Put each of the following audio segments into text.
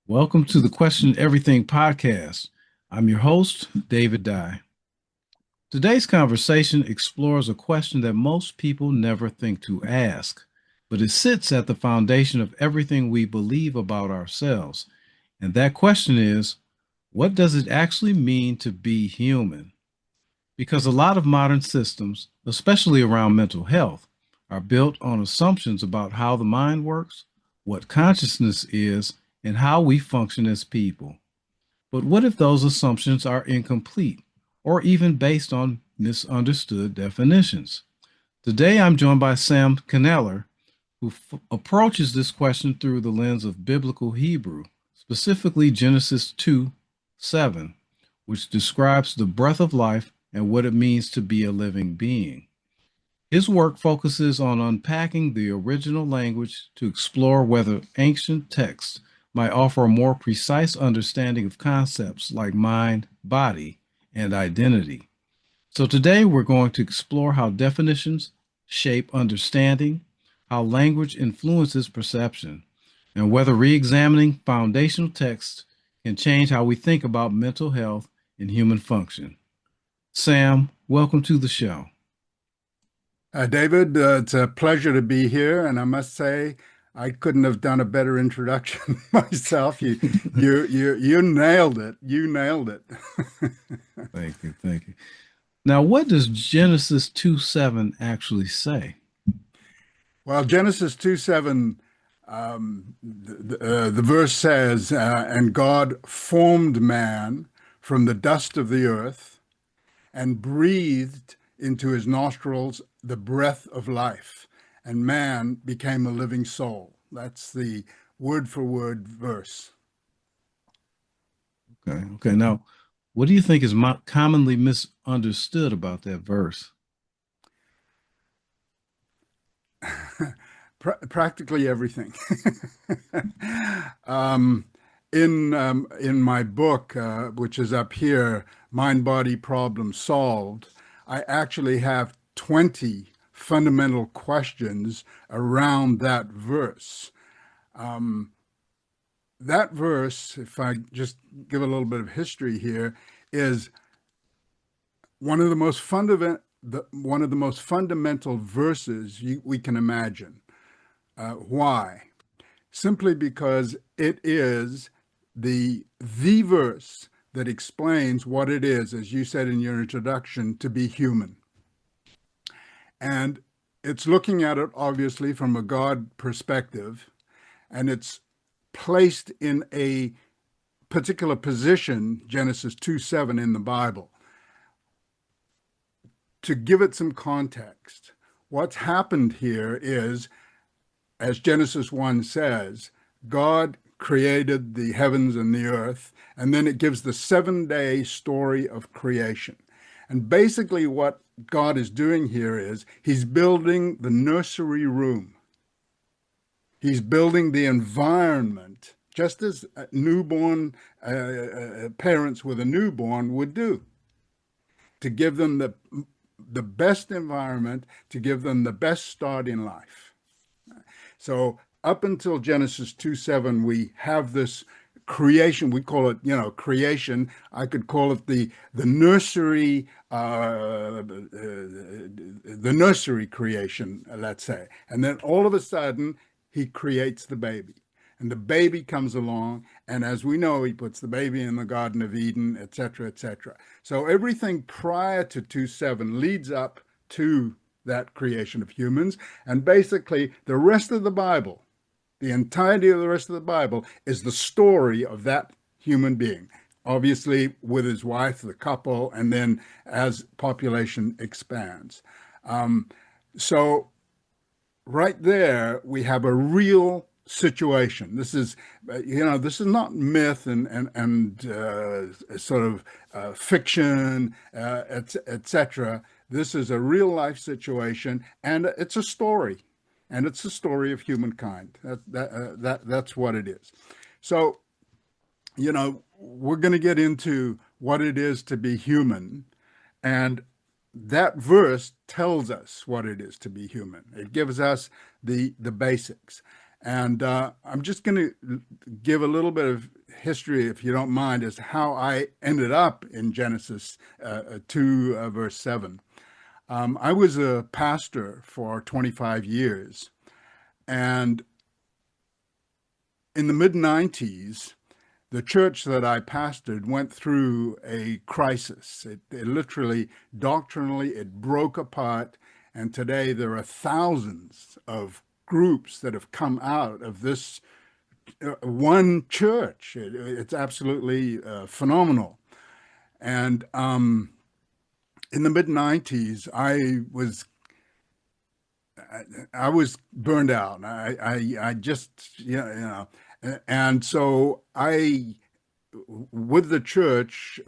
Welcome to the Question Everything podcast. I'm your host, David Dye. Today's conversation explores a question that most people never think to ask, but it sits at the foundation of everything we believe about ourselves. And that question is, what does it actually mean to be human? Because a lot of modern systems, especially around mental health, are built on assumptions about how the mind works, what consciousness is, and how we function as people. But what if those assumptions are incomplete or even based on misunderstood definitions? Today, I'm joined by Sam Kneller, who approaches this question through the lens of biblical Hebrew, specifically Genesis 2:7, which describes the breath of life and what it means to be a living being. His work focuses on unpacking the original language to explore whether ancient texts might offer a more precise understanding of concepts like mind, body, and identity. So today we're going to explore how definitions shape understanding, how language influences perception, and whether re-examining foundational texts can change how we think about mental health and human function. Sam, welcome to the show. David, it's a pleasure to be here, and I must say, I couldn't have done a better introduction myself. You nailed it. You nailed it. Thank you. Thank you. Now, what does Genesis 2:7 actually say? Well, Genesis 2:7, the verse says, "And God formed man from the dust of the earth and breathed into his nostrils the breath of life, and man became a living soul." That's the word for word verse. Okay. Okay. Now, what do you think is commonly misunderstood about that verse? Practically everything. um, in my book, which is up here, Mind Body Problem Solved, I actually have 20 fundamental questions around that verse. Um, that verse, if I just give a little bit of history here, is one of the most fundamental verses we can imagine. Why? Simply because it is the verse that explains what it is, as you said in your introduction, to be human. And it's looking at it obviously from a God perspective, and it's placed in a particular position, Genesis 2:7 in the Bible. To give it some context, what's happened here is, as Genesis 1 says, God created the heavens and the earth, and then it gives the 7-day story of creation. And basically, what God is doing here is he's building the nursery room. He's building the environment, just as newborn parents with a newborn would do, to give them the best environment, to give them the best start in life. So up until Genesis 2:7, we have this creation. We call it, creation. I could call it the nursery, the nursery creation, let's say. And then all of a sudden, he creates the baby. And the baby comes along, and as we know, he puts the baby in the Garden of Eden, et cetera, et cetera. So everything prior to 2:7 leads up to that creation of humans. And basically, the rest of the Bible, the entirety of the rest of the Bible, is the story of that human being, obviously with his wife, the couple, and then as population expands. So right there, we have a real situation. This is, this is not myth and sort of fiction, etc. This is a real life situation, and it's a story, and it's a story of humankind. That's what it is. So, we're going to get into what it is to be human, and that verse tells us what it is to be human. It gives us the basics. And I'm just going to give a little bit of history, if you don't mind, as to how I ended up in Genesis 2, verse 7. I was a pastor for 25 years. And in the mid 90s, the church that I pastored went through a crisis. It literally, doctrinally, it broke apart. And today there are thousands of groups that have come out of this one church. It's absolutely phenomenal. And in the mid 90s, I was burned out. I just, and so with the church,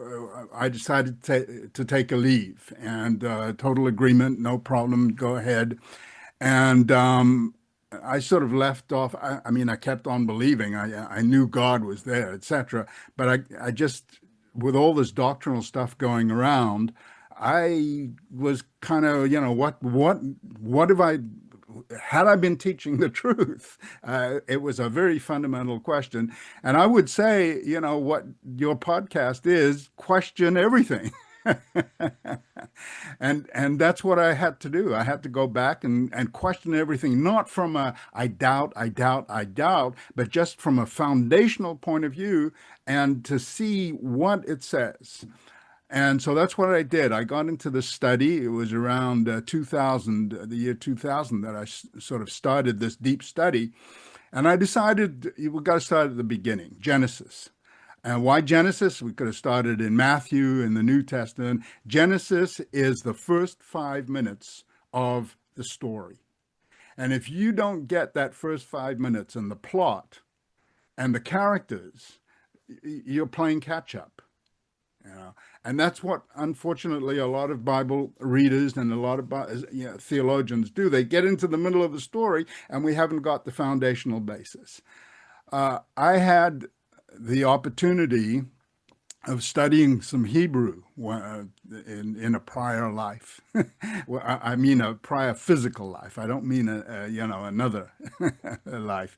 I decided to take a leave, and total agreement, no problem, go ahead. And I sort of left off. I mean, I kept on believing. I knew God was there, etc. But I just, with all this doctrinal stuff going around, I was kind of, what have I, had I been teaching the truth? It was a very fundamental question. And I would say, what your podcast is, question everything. And that's what I had to do. I had to go back and question everything, not from a I doubt, I doubt, I doubt, but just from a foundational point of view and to see what it says. And so that's what I did. I got into the study. It was around 2000, the year 2000, that I sort of started this deep study. And I decided we've got to start at the beginning, Genesis. And why Genesis? We could have started in Matthew in the New Testament. Genesis is the first 5 minutes of the story. And if you don't get that first 5 minutes and the plot and the characters, you're playing catch up. And that's what, unfortunately, a lot of Bible readers and a lot of theologians do. They get into the middle of the story and we haven't got the foundational basis. I had the opportunity of studying some Hebrew in a prior life. Well, I mean a prior physical life. I don't mean another life.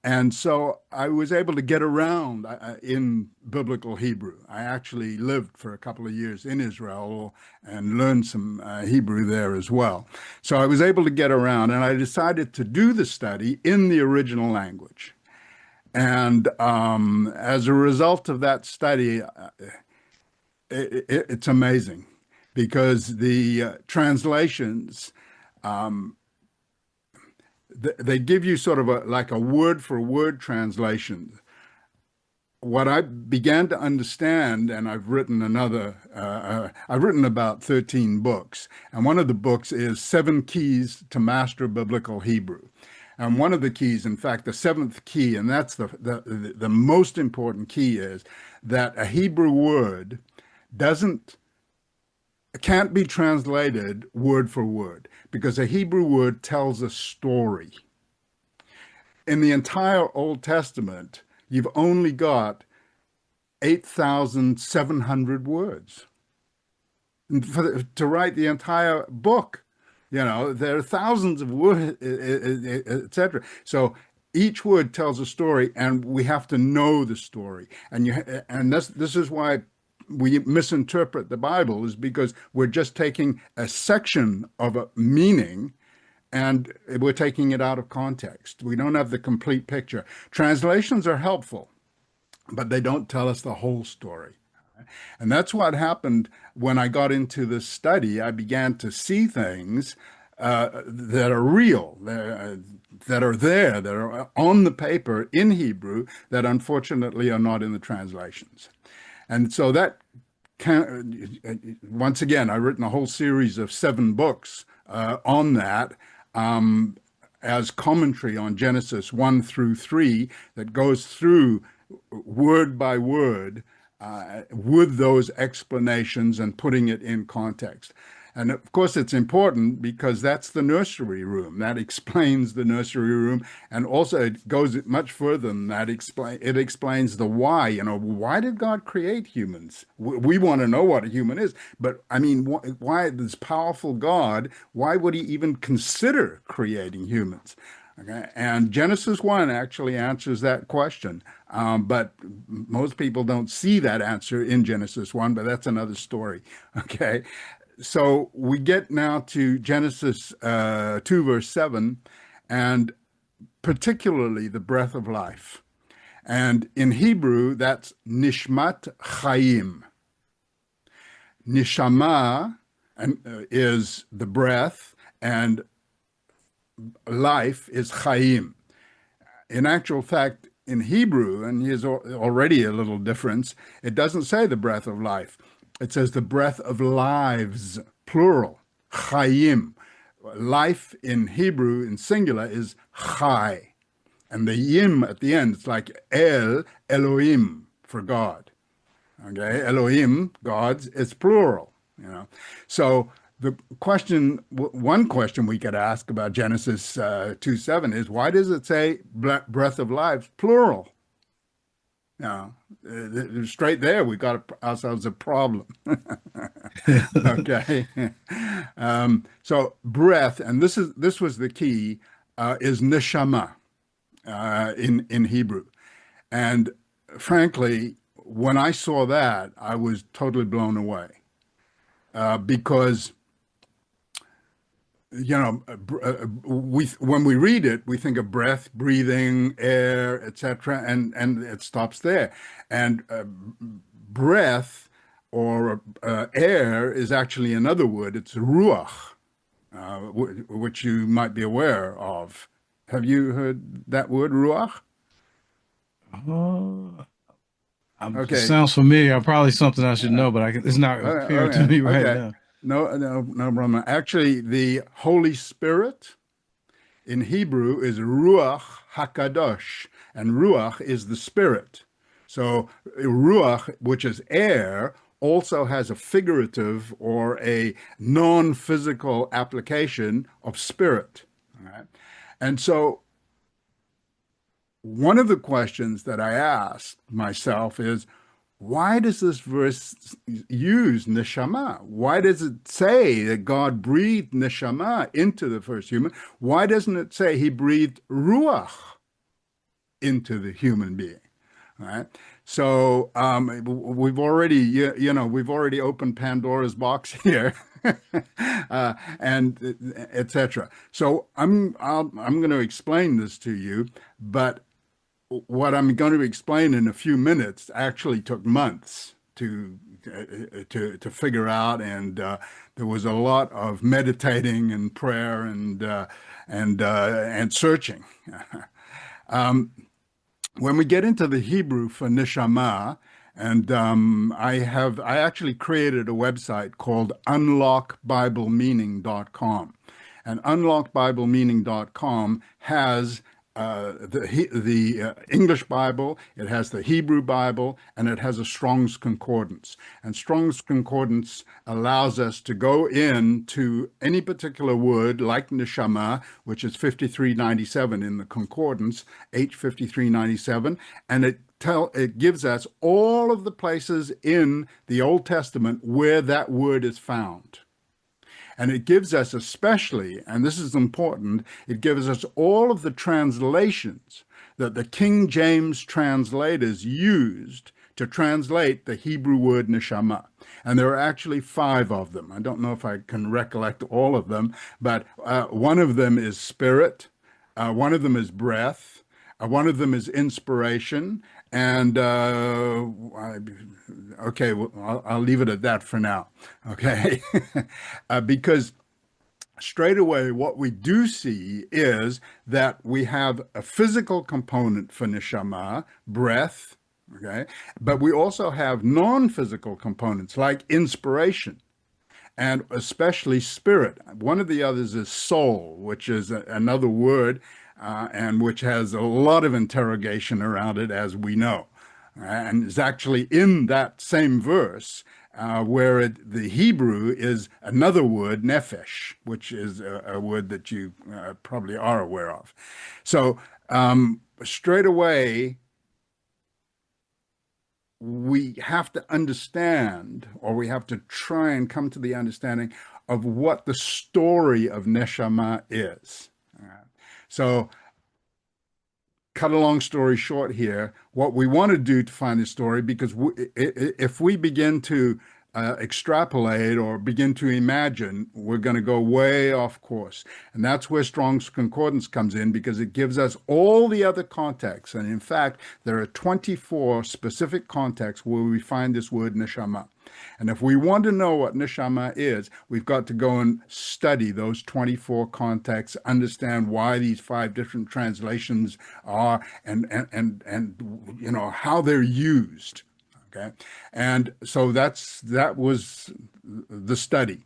And so I was able to get around in biblical Hebrew. I actually lived for a couple of years in Israel and learned some Hebrew there as well. So I was able to get around, and I decided to do the study in the original language. And as a result of that study, it's amazing because the translations, they give you sort of like a word for word translation. What I began to understand, and I've written I've written about 13 books, and one of the books is 7 Keys to Master Biblical Hebrew. And one of the keys, in fact, the seventh key, and that's the most important key, is that a Hebrew word can't be translated word for word, because a Hebrew word tells a story. In the entire Old Testament, you've only got 8,700 words to write the entire book. There are thousands of words, etc. So each word tells a story, and we have to know the story. And this is why we misinterpret the Bible, is because we're just taking a section of a meaning and we're taking it out of context. We don't have the complete picture. Translations are helpful, but they don't tell us the whole story. And that's what happened when I got into this study. I began to see things that are real, that are on the paper in Hebrew, that unfortunately are not in the translations. And so that once again, I've written a whole series of 7 books on that as commentary on Genesis 1 through 3 that goes through word by word with those explanations and putting it in context. And of course, it's important because that's the nursery room. That explains the nursery room. And also it goes much further than that. It explains the why. Why did God create humans? We want to know what a human is. But I mean, why this powerful God, why would he even consider creating humans? Okay, and Genesis 1 actually answers that question. But most people don't see that answer in Genesis 1, but that's another story. Okay, so we get now to Genesis 2, verse 7, and particularly the breath of life. And in Hebrew, that's Nishmat chayim. Neshama is the breath, and life is chayim. In actual fact, in Hebrew, and here's already a little difference, it doesn't say the breath of life. It says the breath of lives, plural, chayim. Life in Hebrew, in singular, is chai. And the yim at the end, it's like El, Elohim, for God. Okay, Elohim, gods, is plural, you know. So the question, one question we could ask about Genesis 2:7 is, why does it say breath of life, plural? Now, straight there, we got ourselves a problem. Okay. So breath, and this was the key, is neshama in Hebrew. And frankly, when I saw that, I was totally blown away because, you know, when we read it, we think of breath, breathing, air, etc., and it stops there. And breath or air is actually another word. It's ruach, which you might be aware of. Have you heard that word, ruach? Uh, it Okay. sounds familiar. Probably something I should Uh, know, but it's not apparent to okay. me right Okay. now. No problem. Actually, the Holy Spirit in Hebrew is ruach hakadosh, and ruach is the spirit. So ruach, which is air, also has a figurative or a non-physical application of spirit. All right? And so one of the questions that I asked myself is, why does this verse use neshama? Why does it say that God breathed neshama into the first human? Why doesn't it say he breathed ruach into the human being? All right. So we've already, we've already opened Pandora's box here, and etc. So I'm going to explain this to you, but what I'm going to explain in a few minutes actually took months to figure out, and there was a lot of meditating and prayer and searching. When we get into the Hebrew for neshama, and I actually created a website called unlockbiblemeaning.com. And unlockbiblemeaning.com has the English Bible, it has the Hebrew Bible, and it has a Strong's Concordance. And Strong's Concordance allows us to go into any particular word, like neshama, which is 5397 in the Concordance, H5397, and it gives us all of the places in the Old Testament where that word is found. And it gives us especially, and this is important, it gives us all of the translations that the King James translators used to translate the Hebrew word neshama. And there are actually 5 of them. I don't know if I can recollect all of them, but one of them is spirit, one of them is breath, one of them is inspiration, and okay, well, I'll leave it at that for now. Okay, because straight away, what we do see is that we have a physical component for neshama, breath. Okay, but we also have non-physical components like inspiration, and especially spirit. One of the others is soul, which is another word, and which has a lot of interrogation around it, as we know. And it's actually in that same verse where the Hebrew is another word, nephesh, which is a word that you probably are aware of. So straight away, we have to understand, or we have to try and come to the understanding of what the story of neshama is. So cut a long story short here, what we want to do to find this story, because if we begin to extrapolate or begin to imagine, we're going to go way off course. And that's where Strong's Concordance comes in, because it gives us all the other contexts. And in fact, there are 24 specific contexts where we find this word neshama. And if we want to know what neshama is, we've got to go and study those 24 contexts, understand why these 5 different translations are, and you know, how they're used. Okay. And so that was the study.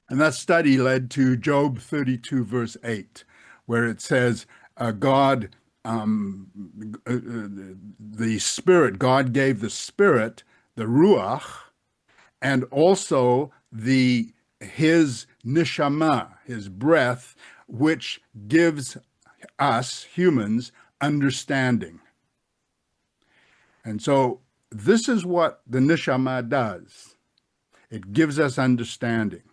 And that study led to Job 32, verse 8, where it says, God, the Spirit, God gave the Spirit, the ruach, and also his neshama, his breath, which gives us humans understanding. And so this is what the neshama does. It gives us understanding.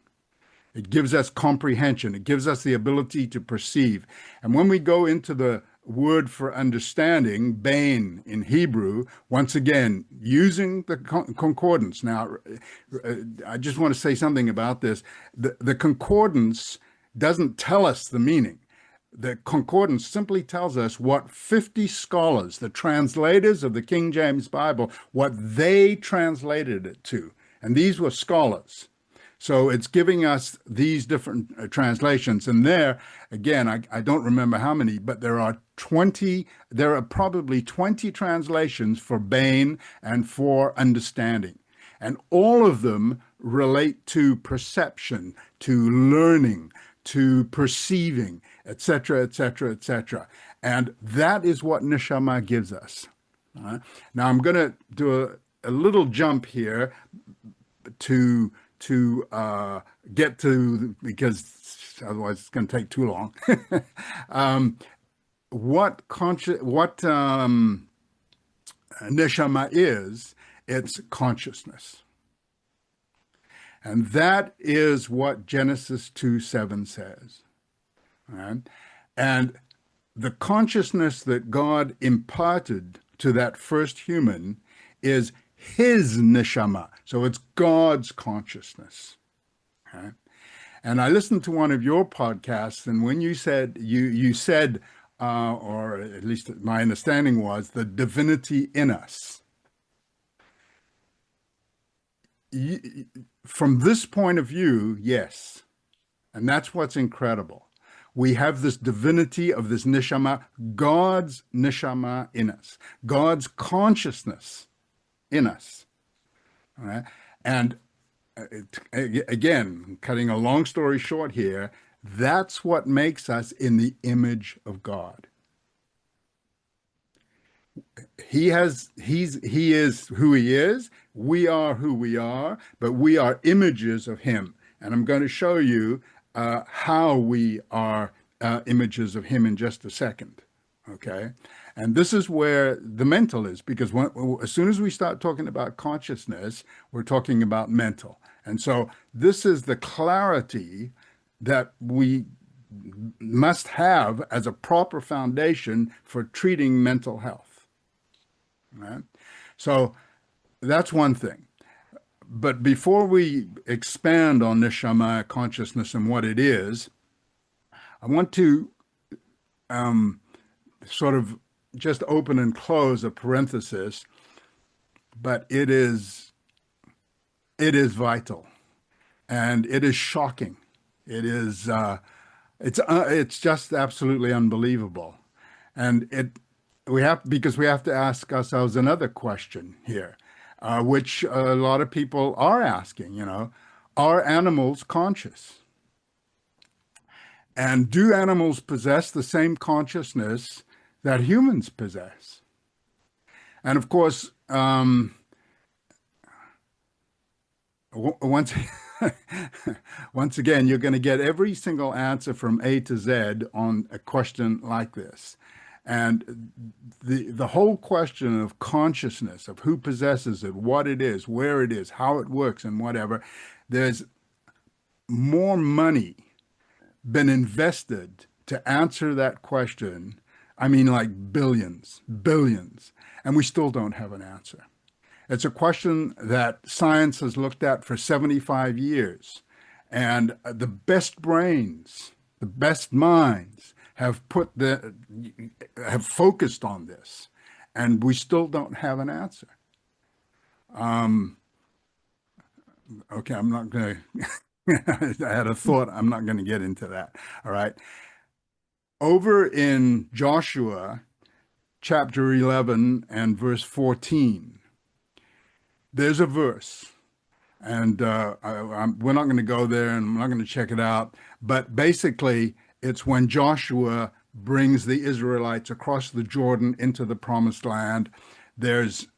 It gives us comprehension. It gives us the ability to perceive. And when we go into the word for understanding, bain in Hebrew, once again, using the concordance. Now, I just want to say something about this. The concordance doesn't tell us the meaning. The concordance simply tells us what 50 scholars, the translators of the King James Bible, what they translated it to. And these were scholars. So it's giving us these different translations. And there, again, I don't remember how many, but there are probably 20 translations for bain and for understanding. And all of them relate to perception, to learning, to perceiving, etc., etc., etc. And that is what neshama gives us. Now I'm going to do a little jump here to get to, because otherwise it's going to take too long. What neshama is, it's consciousness. And that is what Genesis 2:7 says. Right? And the consciousness that God imparted to that first human is his neshama. So it's God's consciousness. Okay? And I listened to one of your podcasts, and when you said, you said, or at least my understanding was, the divinity in us. From this point of view, yes. And that's what's incredible. We have this divinity of this neshama, God's neshama in us, God's consciousness in us. All right? And again, cutting a long story short here, that's what makes us in the image of God. He is who he is. We are who we are, but we are images of him. And I'm going to show you how we are images of him in just a second. Okay. And this is where the mental is, because as soon as we start talking about consciousness, we're talking about mental. And so this is the clarity that we must have as a proper foundation for treating mental health. Right? So that's one thing. But before we expand on neshama, consciousness, and what it is, I want to sort of just open and close a parenthesis, but it is vital, and it is shocking. It is it's just absolutely unbelievable, and we have to ask ourselves another question here, which a lot of people are asking. You know, are animals conscious? And do animals possess the same consciousness that humans possess? And of course, once again, you're going to get every single answer from A to Z on a question like this. And the whole question of consciousness, of who possesses it, what it is, where it is, how it works, and whatever, there's more money been invested to answer that question I mean, like billions, billions, and we still don't have an answer. It's a question that science has looked at for 75 years, and the best brains, the best minds have focused on this, and we still don't have an answer. Okay, I'm not going to, I had a thought, I'm not going to get into that. All right. Over in Joshua chapter 11 and verse 14, there's a verse, and we're not going to go there and I'm not going to check it out, but basically it's when Joshua brings the Israelites across the Jordan into the promised land. There's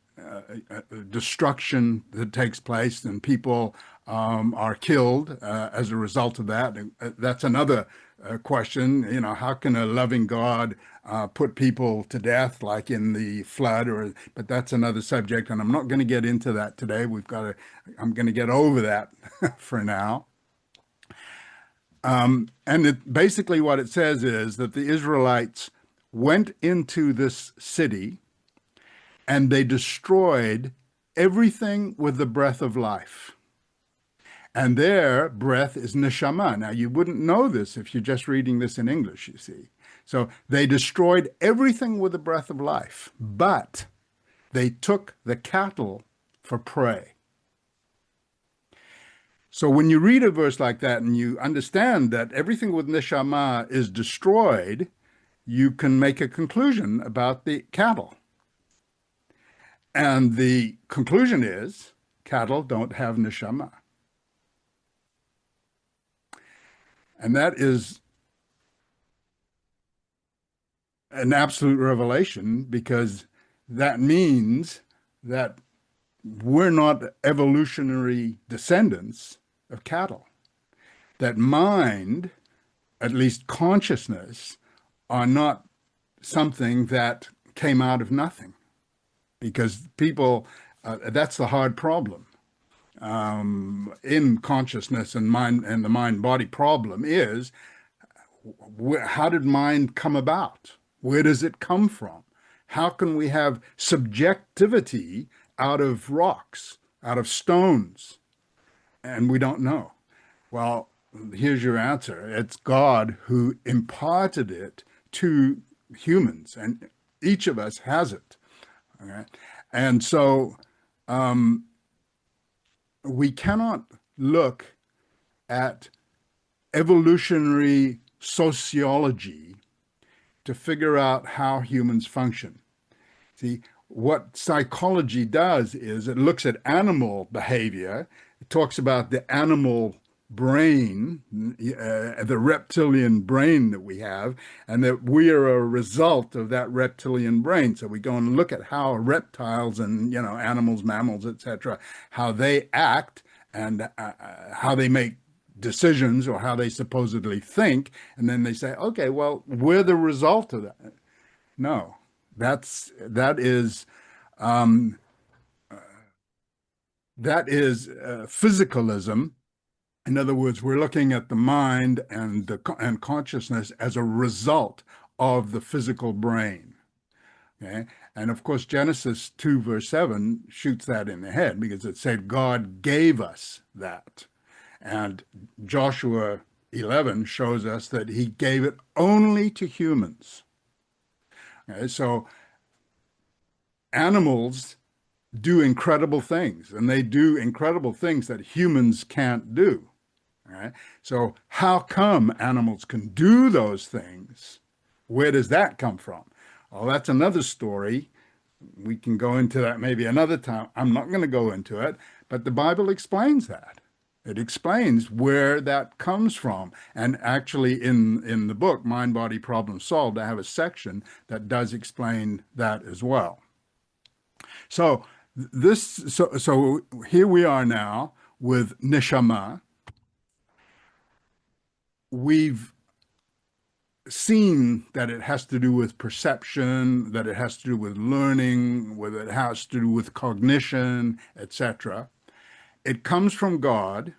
destruction that takes place and people are killed as a result of that. That's another question. You know, how can a loving God put people to death like in the flood? But that's another subject, and I'm not going to get into that today. I'm going to get over that for now. Basically what it says is that the Israelites went into this city and they destroyed everything with the breath of life. And their breath is Neshama. Now, you wouldn't know this if you're just reading this in English, you see. So they destroyed everything with the breath of life, but they took the cattle for prey. So when you read a verse like that and you understand that everything with Neshama is destroyed, you can make a conclusion about the cattle. And the conclusion is cattle don't have Neshama. And that is an absolute revelation, because that means that we're not evolutionary descendants of cattle. That mind, at least consciousness, are not something that came out of nothing. Because people, that's the hard problem. In consciousness and mind, and the mind-body problem is, how did mind come about? Where does it come from? How can we have subjectivity out of rocks, out of stones? And we don't know. Well, here's your answer. It's God who imparted it to humans, and each of us has it. Okay? And so we cannot look at evolutionary sociology to figure out how humans function. See, what psychology does is it looks at animal behavior. It talks about the animal brain, the reptilian brain that we have, and that we are a result of that reptilian brain. So we go and look at how reptiles and, animals, mammals, etc., how they act and how they make decisions or how they supposedly think. And then they say, okay, well, we're the result of that. No, that is physicalism. In other words, we're looking at the mind and consciousness as a result of the physical brain. Okay? And of course, Genesis 2, verse 7 shoots that in the head, because it said God gave us that. And Joshua 11 shows us that he gave it only to humans. Okay? So animals do incredible things, and they do incredible things that humans can't do. Right? So how come animals can do those things? Where does that come from? Well, that's another story. We can go into that maybe another time. I'm not going to go into it, but the Bible explains that. It explains where that comes from. And actually in the book, Mind, Body, Problem Solved, I have a section that does explain that as well. So here we are now with Neshama. We've seen that it has to do with perception, that it has to do with learning, whether it has to do with cognition, etc. It comes from God,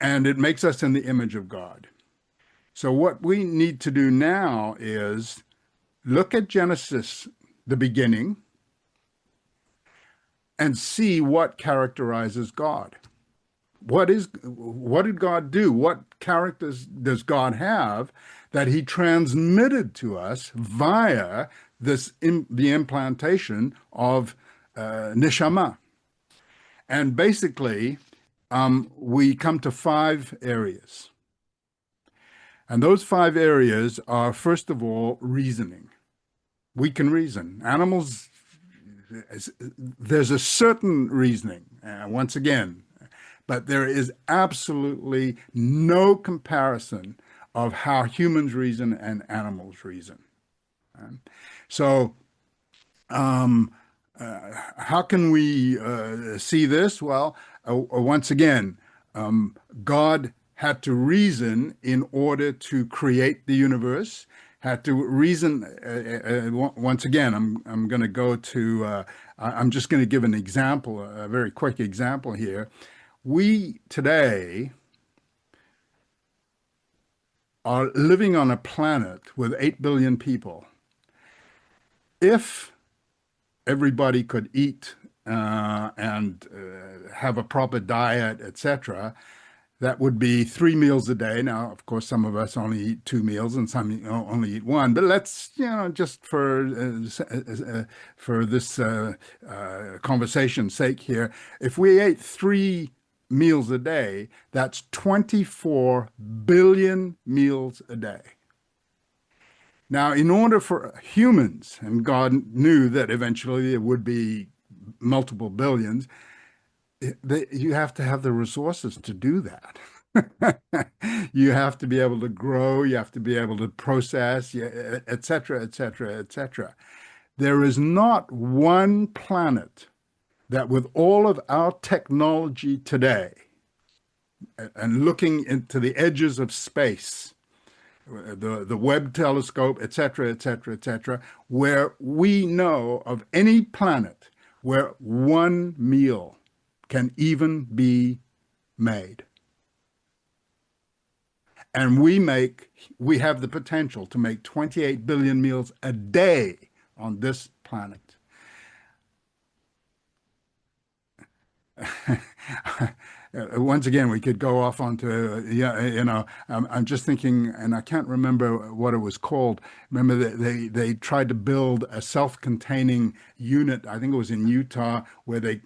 and it makes us in the image of God. So what we need to do now is Look at Genesis, the beginning, and see what characterizes God. What did God do? What characters does God have that he transmitted to us via the implantation of Neshama? And basically, we come to 5 areas. And those 5 areas are, first of all, reasoning. We can reason. Animals, there's a certain reasoning, once again, but there is absolutely no comparison of how humans reason and animals reason. So, how can we see this? Well, once again, God had to reason in order to create the universe. Had to reason. Once again, I'm going to go to. I'm just going to give an example, a very quick example here. We today are living on a planet with 8 billion people. If everybody could eat and have a proper diet, etc., that would be 3 meals a day. Now, of course, some of us only eat 2 meals and some only eat 1. But let's, just for this conversation's sake here, if we ate 3 meals a day, that's 24 billion meals a day. Now, in order for humans, and God knew that eventually it would be multiple billions, you have to have the resources to do that. You have to be able to grow, you have to be able to process, et cetera, et cetera, et cetera. There is not one planet that with all of our technology today, and looking into the edges of space, the Webb telescope, et cetera, et cetera, et cetera, where we know of any planet where 1 meal can even be made. And we have the potential to make 28 billion meals a day on this planet. Once again, we could go off onto, I'm just thinking, and I can't remember what it was called. Remember they tried to build a self-containing unit. I think it was in Utah, where they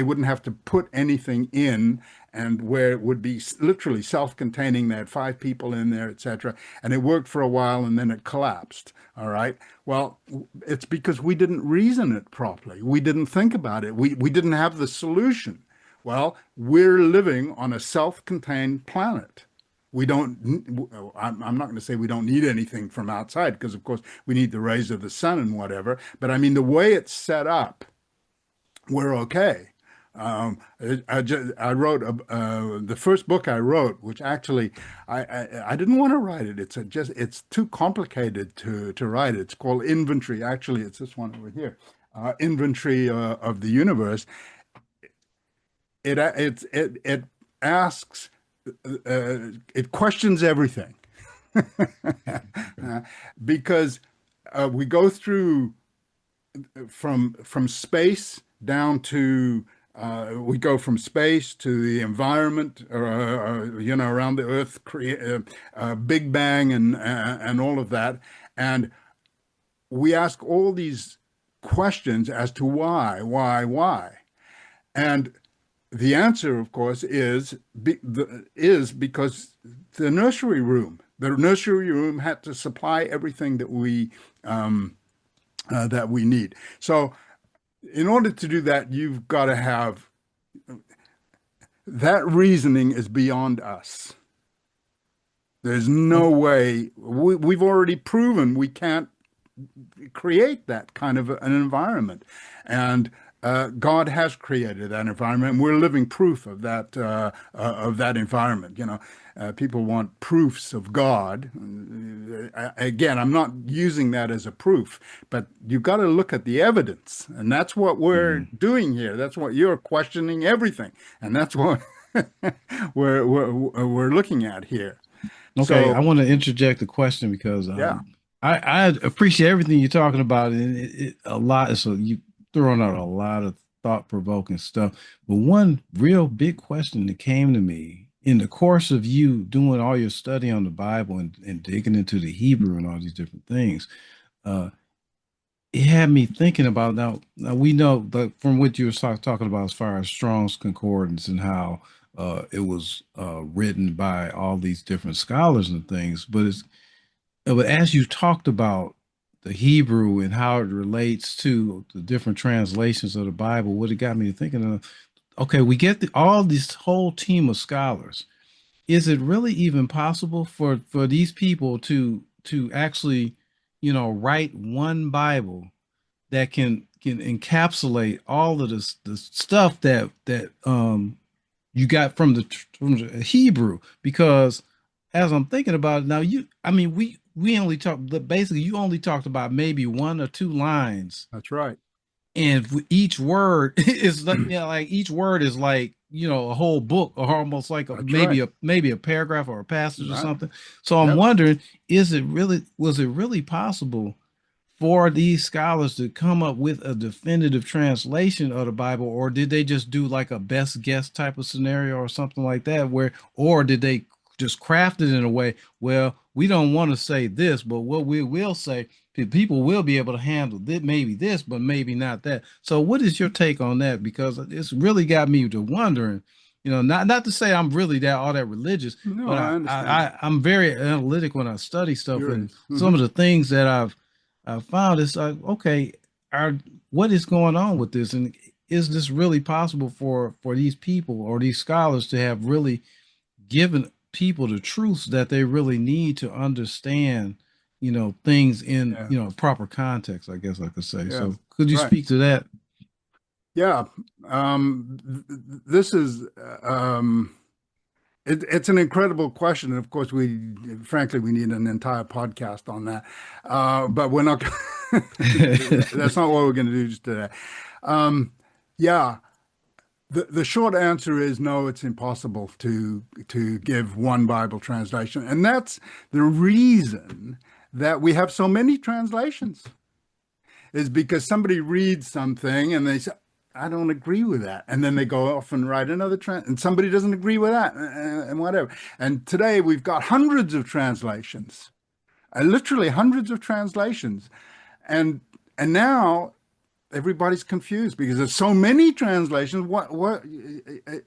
wouldn't have to put anything in, and where it would be literally self-containing. They had 5 people in there, etc. And it worked for a while, and then it collapsed. All right. Well, it's because we didn't reason it properly. We didn't think about it. We didn't have the solution. Well, we're living on a self-contained planet. We don't, I'm not going to say we don't need anything from outside, because of course we need the rays of the sun and whatever. But I mean, the way it's set up, we're okay. I wrote the first book I wrote, which actually I didn't want to write it. It's too complicated to write. It's called Inventory. Actually, it's this one over here, Inventory of the Universe. It asks, it questions everything, because we go through from space down to we go from space to the environment, around the Earth, Big Bang, and all of that, and we ask all these questions as to why, and the answer, of course, is because the nursery room had to supply everything that we need. So, in order to do that, you've got to have that reasoning is beyond us. There's no way. We've already proven we can't create that kind of an environment, and God has created that environment. We're living proof of that environment. People want proofs of God. Again, I'm not using that as a proof, but you've got to look at the evidence, and that's what we're doing here. That's what you're questioning everything, and that's what we're looking at here. Okay, So, I want to interject a question because yeah. I appreciate everything you're talking about, and a lot. So you throwing out a lot of thought-provoking stuff. But one real big question that came to me in the course of you doing all your study on the Bible and digging into the Hebrew and all these different things, uh, it had me thinking about now we know that from what you were talking about as far as Strong's Concordance and how it was written by all these different scholars and things, but as you talked about the Hebrew and how it relates to the different translations of the Bible, what it got me thinking of, okay, we get all this whole team of scholars. Is it really even possible for these people to actually, write one Bible that can encapsulate all of this the stuff that you got from the Hebrew? Because as I'm thinking about it now, I mean, we only talked basically you only talked about maybe one or two lines, That's right. and each word is like, like each word is like a whole book, or almost like That's right. maybe a paragraph or a passage or Right. something. So I'm Yep. wondering, was it really possible for these scholars to come up with a definitive translation of the Bible, or did they just do like a best guess type of scenario or something like that, or did they just craft it in a way, well, we don't want to say this, but what we will say, people will be able to handle maybe this, but maybe not that. So what is your take on that? Because it's really got me to wondering, not to say I'm really that all that religious, No, but I understand. I'm very analytic when I study stuff, and Curious. some of the things that I found it's like, okay, are what is going on with this, and is this really possible for these people or these scholars to have really given people the truths that they really need to understand, things in Yeah. proper context, I guess I could say. Yeah. So, could you Right. speak to that? Yeah. This is it's an incredible question. And of course, frankly, we need an entire podcast on that. But we're not, that's not what we're going to do just today. Um, yeah, the short answer is no, it's impossible to give one Bible translation. And that's the reason that we have so many translations, is because somebody reads something and they say, I don't agree with that. And then they go off and write another and somebody doesn't agree with that and whatever. And today we've got hundreds of translations, literally hundreds of translations. And now everybody's confused because there's so many translations,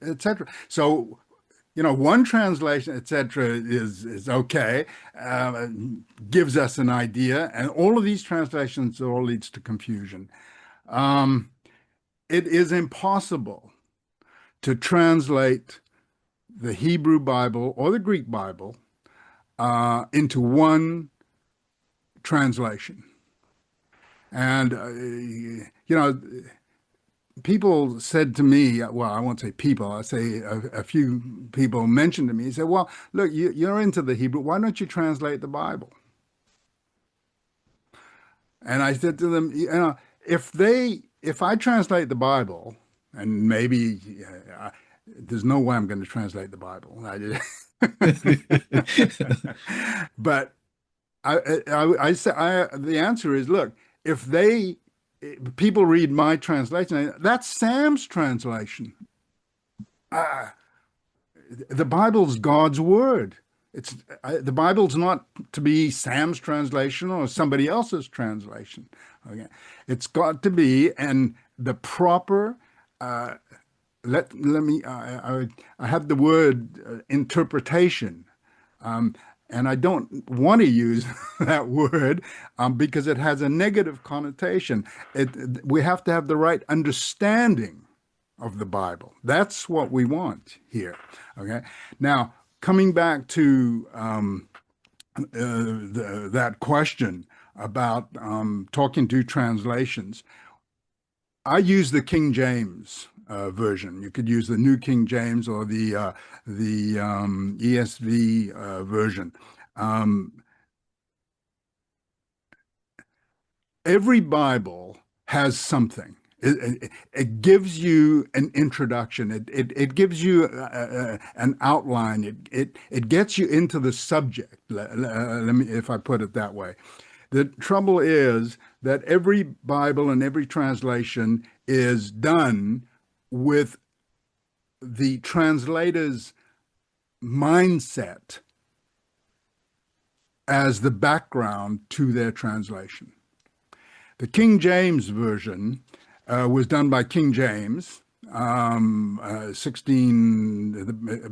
etc. So, one translation, etc., is okay, uh, gives us an idea, and all of these translations all leads to confusion. Um, it is impossible to translate the Hebrew Bible or the Greek Bible into one translation. And, people said to me, well, I won't say people, I say a few people mentioned to me, said, well, look, you're into the Hebrew. Why don't you translate the Bible? And I said to them, if I translate the Bible, and maybe there's no way I'm going to translate the Bible. But I say the answer is, look, if people read my translation, that's Sam's translation. Uh, the Bible's God's word. The Bible's not to be Sam's translation or somebody else's translation. Okay, it's got to be, and the proper. Uh, let me. I have the word interpretation, um, and I don't want to use that word because it has a negative connotation. We have to have the right understanding of the Bible. That's what we want here. Okay. Now, coming back to that question about talking to translations, I use the King James version. You could use the New King James or the ESV version. Um, every Bible has something. It gives you an introduction. It gives you an outline. It gets you into the subject. Let me, if I put it that way. The trouble is that every Bible and every translation is done with the translator's mindset as the background to their translation. The King James Version was done by King James, the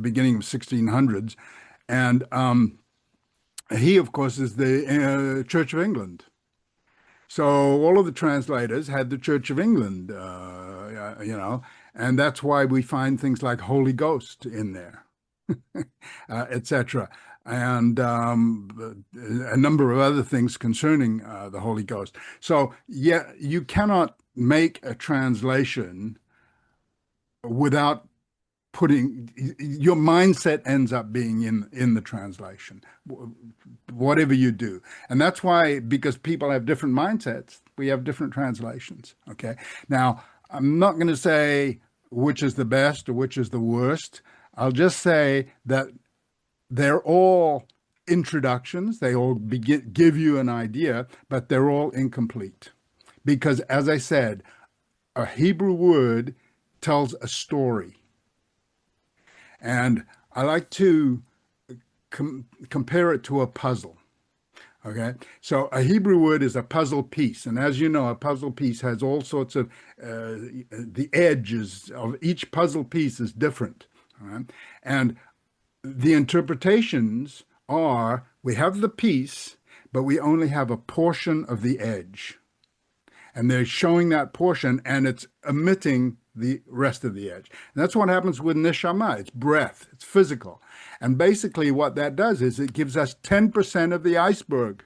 beginning of 1600s, and he, of course, is the Church of England. So all of the translators had the Church of England, and that's why we find things like Holy Ghost in there, etc. And a number of other things concerning the Holy Ghost. So, yeah, you cannot make a translation without putting your mindset ends up being in the translation, whatever you do. And that's why, because people have different mindsets, we have different translations. Okay. Now, I'm not going to say which is the best or which is the worst. I'll just say that they're all introductions. They all give you an idea, but they're all incomplete. Because, as I said, a Hebrew word tells a story. And I like to compare it to a puzzle. Okay, so a Hebrew word is a puzzle piece. And as you know, a puzzle piece has all sorts of, the edges of each puzzle piece is different. Right? And the interpretations are, we have the piece, but we only have a portion of the edge. And they're showing that portion, and it's omitting the rest of the edge. And that's what happens with Neshama. It's breath, it's physical. And basically what that does is it gives us 10% of the iceberg.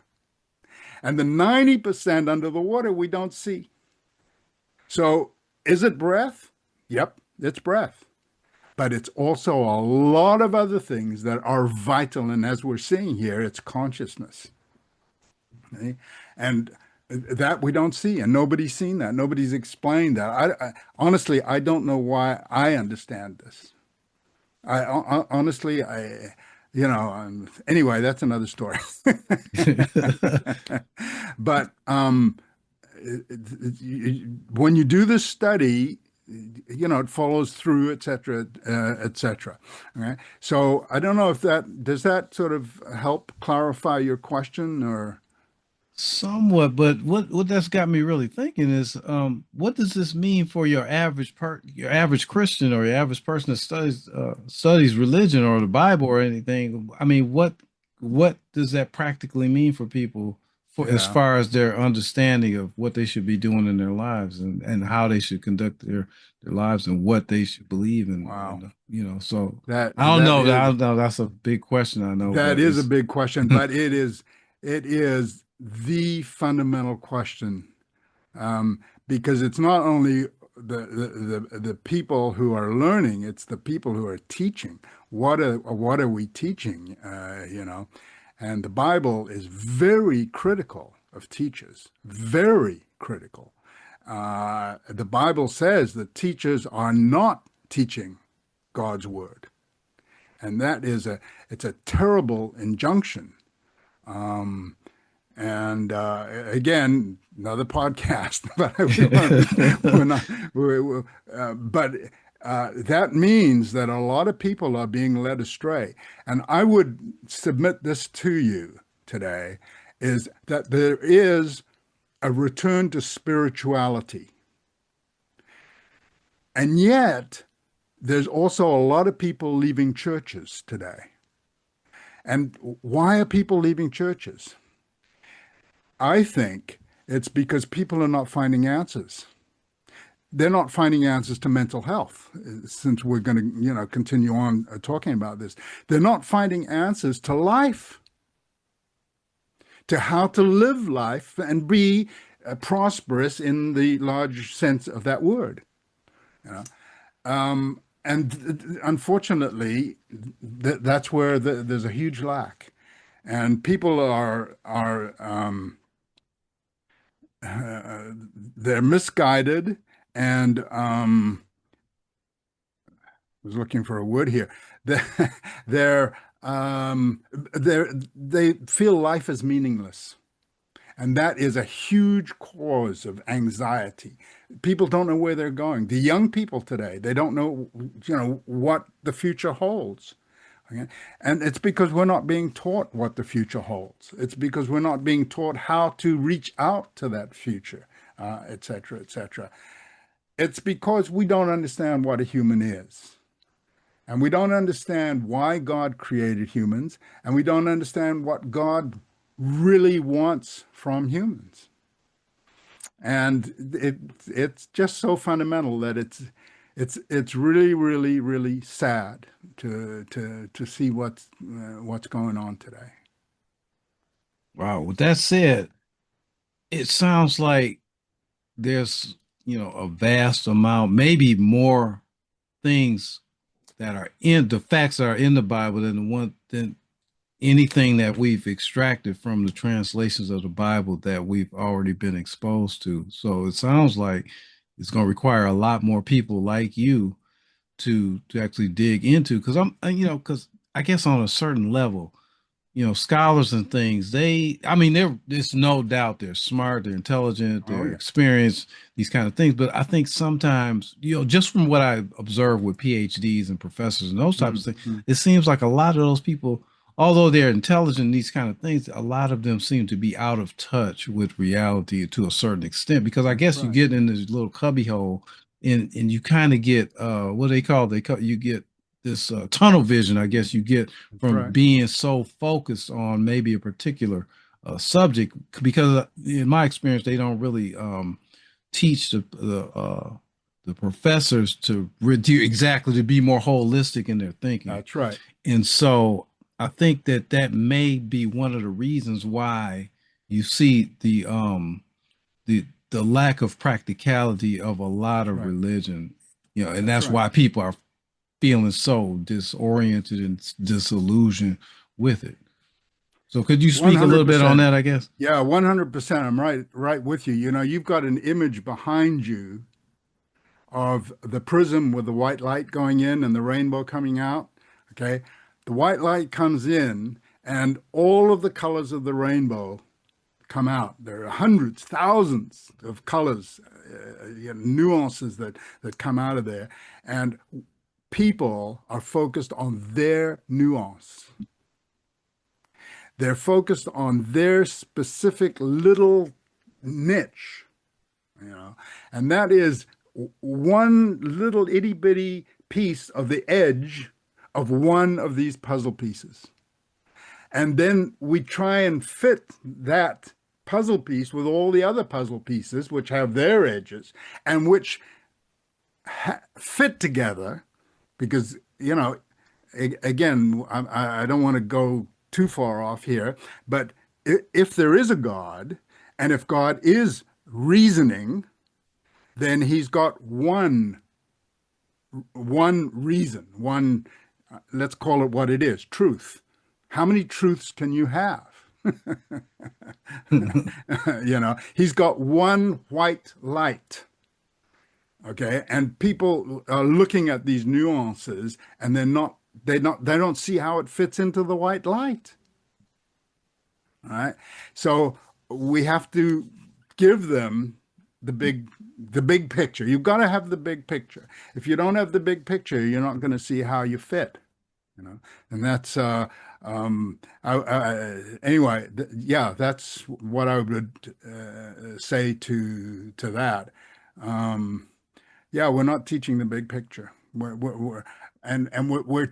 And the 90% under the water we don't see. So is it breath? Yep, it's breath. But it's also a lot of other things that are vital. And as we're seeing here, it's consciousness. Okay? And that we don't see, and nobody's seen that. Nobody's explained that. Honestly, I don't know why I understand this. Honestly, anyway, that's another story. But when you do this study, it follows through, et cetera, et cetera. Okay? So I don't know if does that sort of help clarify your question or? Somewhat, but what that's got me really thinking is, what does this mean for your average Christian or your average person that studies religion or the Bible or anything? I mean, what does that practically mean for people for as Yeah. far as their understanding of what they should be doing in their lives and how they should conduct their lives and what they should believe in? Wow. And, so That I don't that know. I is don't know. That's a big question, I know, that but is a it's big question, but it is the fundamental question, because it's not only the people who are learning, it's the people who are teaching. What are we teaching? And the Bible is very critical of teachers, very critical. The Bible says that teachers are not teaching God's word. And it's a terrible injunction. And again, another podcast, but that means that a lot of people are being led astray. And I would submit this to you today, is that there is a return to spirituality. And yet, there's also a lot of people leaving churches today. And why are people leaving churches? I think it's because people are not finding answers. They're not finding answers to mental health, since we're going to, continue on talking about this. They're not finding answers to life, to how to live life and be prosperous in the large sense of that word. And unfortunately, that's where there's a huge lack, and people are they're misguided, and was looking for a word here. They're they feel life is meaningless, And that is a huge cause of anxiety. People don't know where they're going. The young people today, they don't know, what the future holds. Okay? And it's because we're not being taught what the future holds. It's because we're not being taught how to reach out to that future, et cetera, et cetera. It's because we don't understand what a human is. And we don't understand why God created humans, and we don't understand what God really wants from humans. And it's just so fundamental that it's really, really, really sad to see what's going on today. Wow. With that said, it sounds like there's, a vast amount, maybe more things that are in the facts that are in the Bible than anything that we've extracted from the translations of the Bible that we've already been exposed to. So it sounds like it's going to require a lot more people like you to actually dig into because because I guess on a certain level, scholars and things, I mean, there's no doubt they're smart, they're intelligent, Oh they're yeah, experienced, these kind of things. But I think sometimes, just from what I observe with PhDs and professors and those types of things, Mhm. it seems like a lot of those people, although they're intelligent in these kind of things, a lot of them seem to be out of touch with reality to a certain extent. Because I That's guess you right. get in this little cubby hole and you kind of get what you get this tunnel vision, I guess you get That's from right. being so focused on maybe a particular subject because in my experience they don't really teach the professors to exactly to be more holistic in their thinking, That's right. and so I think that may be one of the reasons why you see the lack of practicality of a lot That's of right. religion, and That's that's right. why people are feeling so disoriented and disillusioned with it. So could you speak a little bit on 100%. that, I guess? Yeah, 100%. I'm right with you. You've got an image behind you of the prism with the white light going in and the rainbow coming out. Okay. The white light comes in and all of the colors of the rainbow come out. There are hundreds, thousands of colors, nuances that come out of there. And people are focused on their nuance. They're focused on their specific little niche, you know, and that is one little itty bitty piece of the edge of one of these puzzle pieces. And then we try and fit that puzzle piece with all the other puzzle pieces, which have their edges and which fit together because, again, I don't want to go too far off here, but if there is a God and if God is reasoning, then he's got one reason, let's call it what it is, truth. How many truths can you have? He's got one white light. Okay. And people are looking at these nuances and they don't see how it fits into the white light. All right. So we have to give them the big picture. You've got to have the big picture. If you don't have the big picture, you're not going to see how you fit, you know. And that's anyway, yeah, that's what I would say to that. Um, yeah, we're not teaching the big picture. We're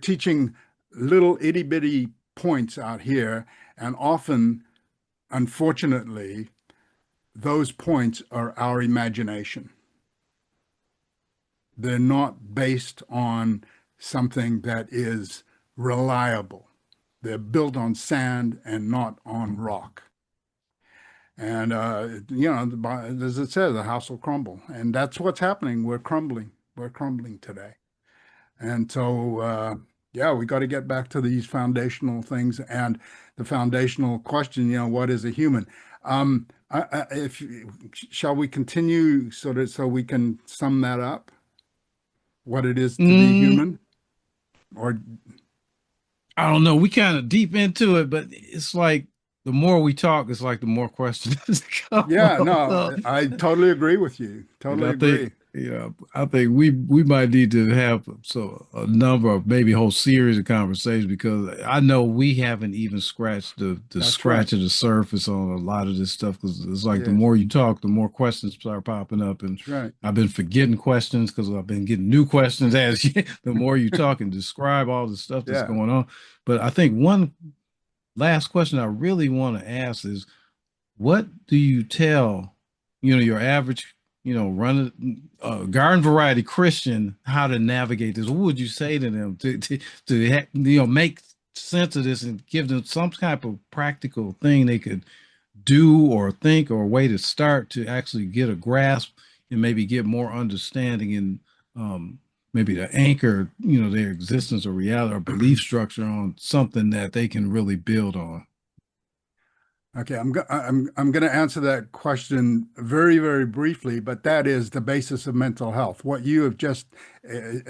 teaching little itty bitty points out here, and often, unfortunately, those points are our imagination. They're not based on something that is reliable. They're built on sand and not on rock. And, as it says, the house will crumble. And that's what's happening. We're crumbling. We're crumbling today. And so, yeah, we got to get back to these foundational things and the foundational question, what is a human? If shall we continue so we can sum that up, what it is to be Mm, human? Or I don't know. We kind of deep into it, but it's like the more we talk, it's like the more questions come Yeah, no, up. I totally agree with you. And Totally I think, agree. I think we might need to have a number of maybe a whole series of conversations because I know we haven't even scratched the That's right. scratch of the surface on a lot of this stuff because it's like the Yes, more you talk, the more questions start popping up, and that's right. I've been forgetting questions because I've been getting new questions as the more you talk and describe all the stuff that's Yeah. going on. But I think one last question I really want to ask is what do you tell, your average, running garden variety Christian how to navigate this? What would you say to them to make sense of this and give them some type of practical thing they could do or think or a way to start to actually get a grasp and maybe get more understanding and maybe to anchor, their existence or reality or belief structure on something that they can really build on? Okay, I'm going to answer that question very, very briefly, but that is the basis of mental health. What you have just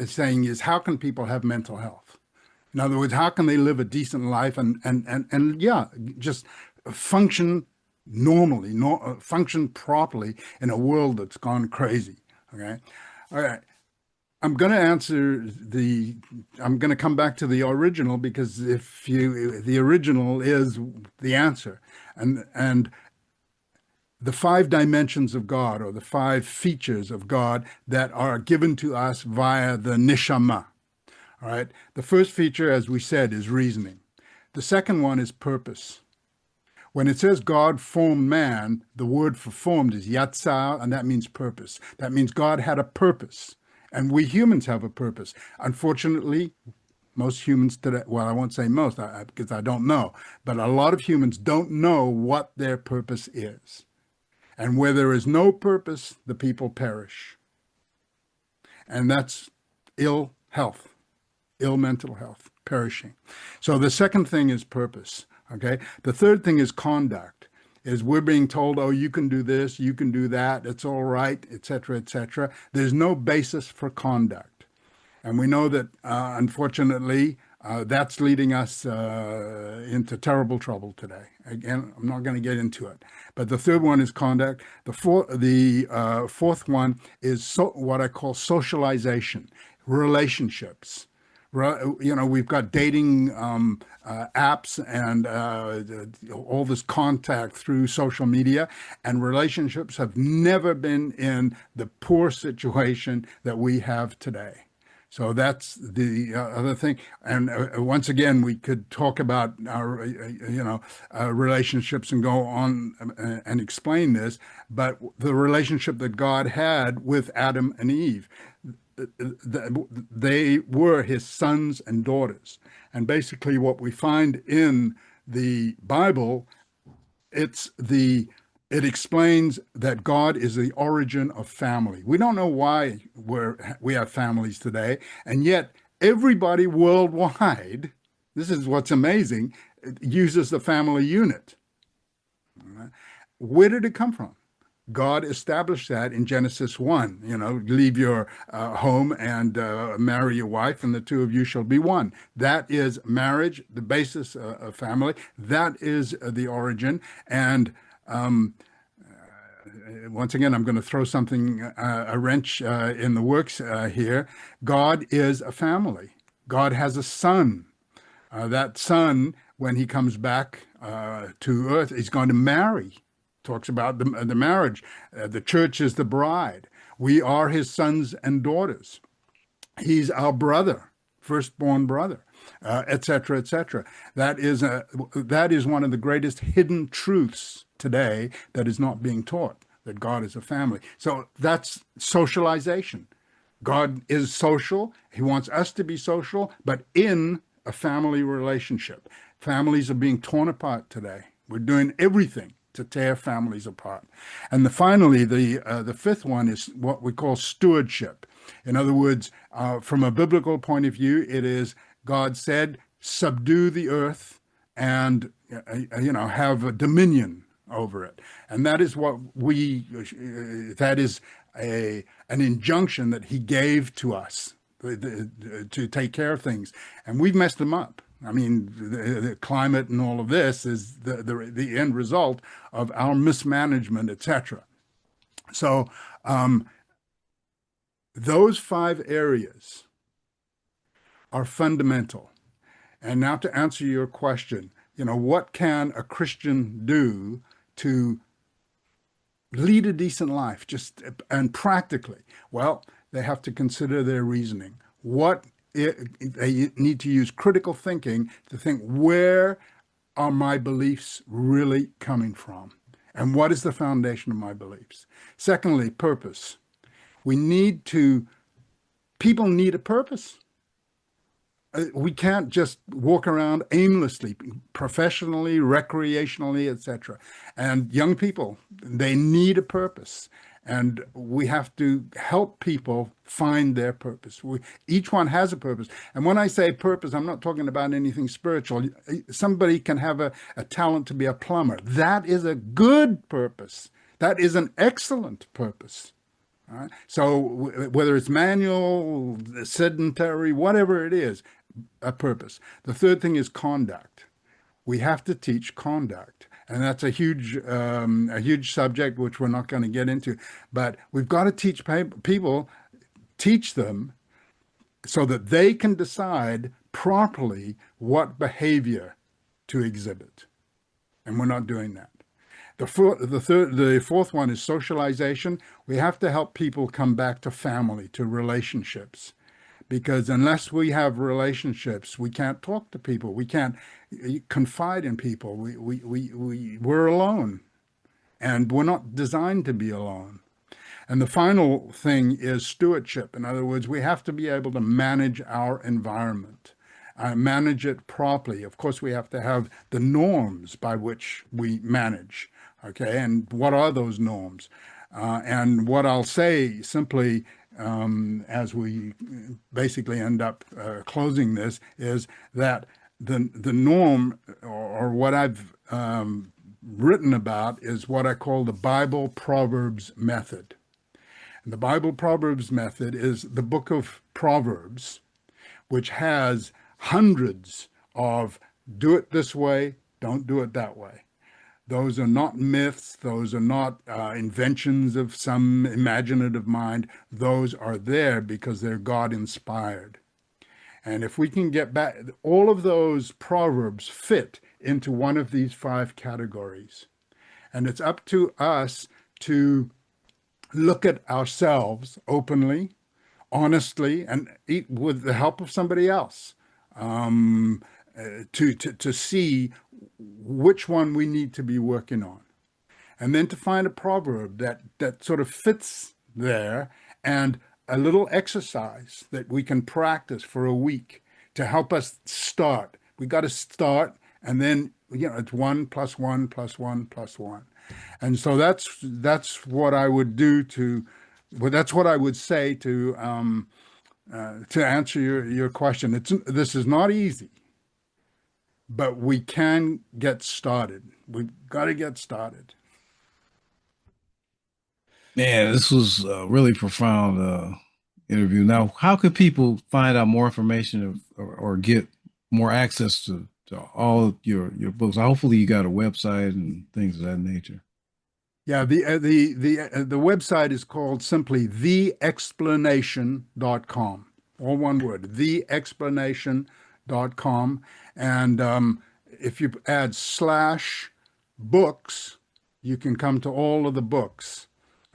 saying is how can people have mental health? In other words, how can they live a decent life and yeah, just function normally, function properly in a world that's gone crazy. Okay, all right. I'm going to answer the, I'm going to come back to the original because the original is the answer. And the five dimensions of God or the five features of God that are given to us via the Neshama. All right. The first feature, as we said, is reasoning. The second one is purpose. When it says God formed man, the word for formed is yatsar, and that means purpose. That means God had a purpose. And we humans have a purpose. Unfortunately, most humans today, well, I won't say most because I don't know, but a lot of humans don't know what their purpose is. And where there is no purpose, the people perish. And that's ill health, ill mental health, perishing. So the second thing is purpose. Okay. The third thing is conduct. Is we're being told, oh, you can do this, you can do that, it's all right, etc., etc. There's no basis for conduct. And we know that, unfortunately, that's leading us into terrible trouble today. Again, I'm not going to get into it. But the third one is conduct. The fourth one is what I call socialization, relationships. We've got dating apps and all this contact through social media, and relationships have never been in the poor situation that we have today. So that's the other thing. And once again, we could talk about our, relationships and go on and explain this. But the relationship that God had with Adam and Eve, they were his sons and daughters. And basically, what we find in the Bible, it's the it explains that God is the origin of family. We don't know why we have families today, and yet everybody worldwide, this is what's amazing, uses the family unit. Where did it come from? God established that in Genesis 1, leave your home and marry your wife, and the two of you shall be one. That is marriage, the basis of family. That is the origin. And once again, I'm going to throw a wrench in the works here. God is a family. God has a son. That son, when he comes back to earth, is going to marry. Talks about the marriage. The church is the bride. We are his sons and daughters. He's our brother, firstborn brother, etc., etc. That is one of the greatest hidden truths today that is not being taught, that God is a family. So that's socialization. God is social. He wants us to be social, but in a family relationship. Families are being torn apart today. We're doing everything to tear families apart. And finally, the fifth one is what we call stewardship. In other words, from a biblical point of view, it is God said, subdue the earth and have a dominion over it. And that is that is an injunction that he gave to us to take care of things. And we've messed them up. I mean, the climate and all of this is the end result of our mismanagement, etc. So those 5 areas are fundamental. And now to answer your question, what can a Christian do to lead a decent life, and practically? Well, they have to consider their reasoning. They need to use critical thinking to think, where are my beliefs really coming from? And what is the foundation of my beliefs? Secondly, purpose. People need a purpose. We can't just walk around aimlessly, professionally, recreationally, etc. And young people, they need a purpose. And we have to help people find their purpose. Each one has a purpose. And when I say purpose, I'm not talking about anything spiritual. Somebody can have a talent to be a plumber. That is a good purpose. That is an excellent purpose. Right? So whether it's manual, sedentary, whatever it is, a purpose. The third thing is conduct. We have to teach conduct. And that's a huge subject, which we're not going to get into. But we've got to teach them so that they can decide properly what behavior to exhibit. And we're not doing that. The fourth one is socialization. We have to help people come back to family, to relationships. Because unless we have relationships, we can't talk to people. We can't confide in people. We're alone, and we're not designed to be alone. And the final thing is stewardship. In other words, we have to be able to manage our environment, manage it properly. Of course, we have to have the norms by which we manage. Okay, and what are those norms? And what I'll say simply, as we basically end up closing this, is that the norm, or what I've written about, is what I call the Bible Proverbs method. And the Bible Proverbs method is the book of Proverbs, which has hundreds of do it this way, don't do it that way. Those are not myths. Those are not inventions of some imaginative mind. Those are there because they're God-inspired. And if we can get back, all of those proverbs fit into one of these 5 categories. And it's up to us to look at ourselves openly, honestly, and with the help of somebody else, to see which one we need to be working on. And then to find a proverb that sort of fits there, and a little exercise that we can practice for a week to help us start. We got to start, and then it's 1 + 1 + 1 + 1. And so that's what I would do that's what I would say to answer your question. This is not easy, but we can get started. We've got to get started. Man, this was a really profound interview. Now, how could people find out more information or get more access to all of your books? Hopefully, you got a website and things of that nature. Yeah, the website is called simply theexplanation.com. All one word, theexplanation.com. And if you add /books, you can come to all of the books.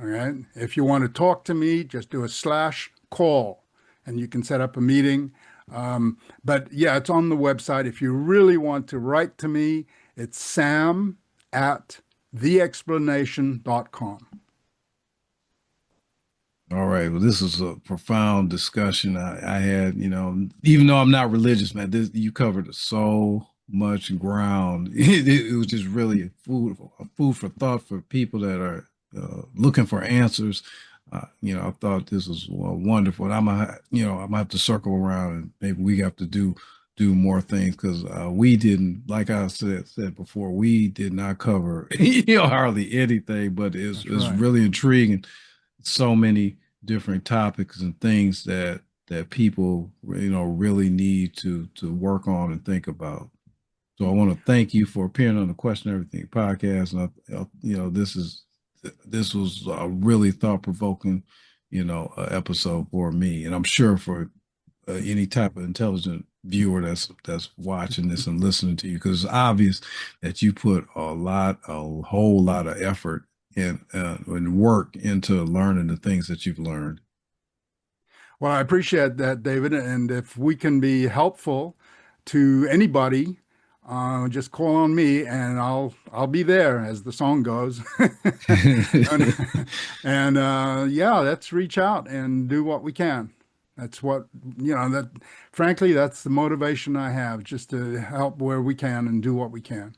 All right. If you want to talk to me, just do a /call, and you can set up a meeting. But yeah, it's on the website. If you really want to write to me, it's sam@theexplanation.com. All right. Well, this is a profound discussion I had. Even though I'm not religious, man, you covered so much ground. It was just really a food for thought for people that are looking for answers. I thought this was wonderful. And I'm gonna have to circle around, and maybe we have to do more things, because we didn't, like I said before, we did not cover hardly anything, but it's right. really intriguing. So many different topics and things that that people, really need to work on and think about. So I want to thank you for appearing on the Question Everything podcast. And this was a really thought provoking, episode for me, and I'm sure for any type of intelligent viewer that's watching this and listening to you, because it's obvious that you put a whole lot of effort and work into learning the things that you've learned. Well, I appreciate that, David. And if we can be helpful to anybody, just call on me and I'll be there, as the song goes. And, yeah, let's reach out and do what we can. That's what, that frankly, that's the motivation I have, just to help where we can and do what we can.